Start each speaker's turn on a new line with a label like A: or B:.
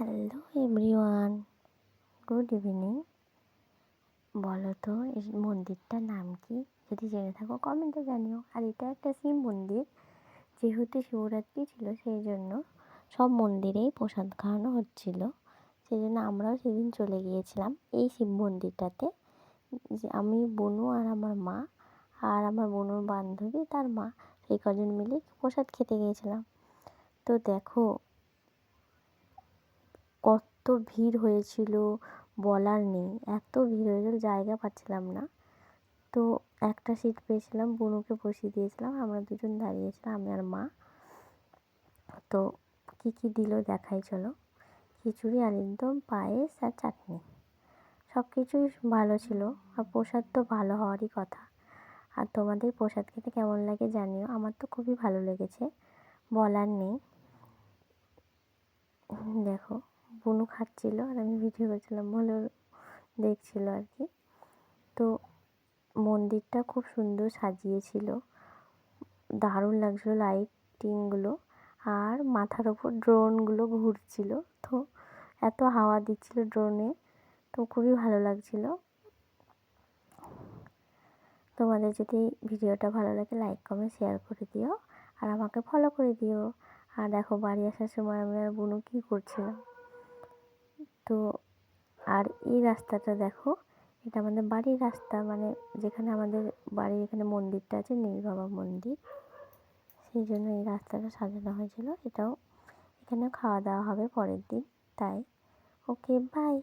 A: Hello everyone, good evening. বলো তো এই মন্দিরটার নাম কি? যদি জেনে থাকো কমেন্টে জানিও। আর এটা একটা শিব মন্দির। যেহেতু শিবরাত্রি ছিল সেই জন্য সব মন্দিরেই প্রসাদ খাওয়ানো হচ্ছিল। সেই জন্য আমরাও সেদিন চলে গিয়েছিলাম এই শিব মন্দিরটাতে। যে আমি, বনু আর আমার মা আর আমার বনুর বান্ধবী তার মা, সেই কজন মিলে প্রসাদ খেতে গিয়েছিলাম। তো দেখো কত ভিড় হয়েছিল, বলার নেই। এত ভিড় হয়েছিল, জায়গা পাচ্ছিলাম না। তো একটা সিট পেয়েছিলাম, বুনুকে বসিয়ে দিয়েছিলাম, আমরা দুজন দাঁড়িয়েছিলাম, আমি আর মা। তো কী কী দিল দেখাই চলো। খিচুড়ি, আলুর দম, পায়েস আর চাটনি, সব কিছুই ভালো ছিল। আর প্রসাদ তো ভালো হওয়ারই কথা। আর তোমাদের প্রসাদ খেতে কেমন লাগে জানিও। আমার তো খুবই ভালো লেগেছে, বলার নেই। দেখো বুনু খাচ্ছিল আর আমি ভিডিও করছিলাম বলে দেখছিল আর কি। তো মন্দিরটা খুব সুন্দর সাজিয়েছিল, দারুণ লাগছিলো লাইটিংগুলো। আর মাথার ওপর ড্রোনগুলো ঘুরছিল, তো এত হাওয়া দিচ্ছিল ড্রোনে, তো খুবই ভালো লাগছিল। তোমাদের যদি ভিডিওটা ভালো লাগে লাইক কমেন্ট শেয়ার করে দিও, আর আমাকে ফলো করে দিও। আর দেখো বাড়ি আসার সময় আমি আর বুনু কী করছিলাম। তো আর এই রাস্তাটা দেখো, এটা আমাদের বাড়ির রাস্তা, মানে যেখানে আমাদের বাড়ির এখানে মন্দিরটা আছে, নীল বাবা মন্দির, সেই জন্য এই রাস্তাটা সাজানো হয়েছিল। এটাও এখানে খাওয়া দাওয়া হবে পরের দিন, তাই। ওকে, বাই।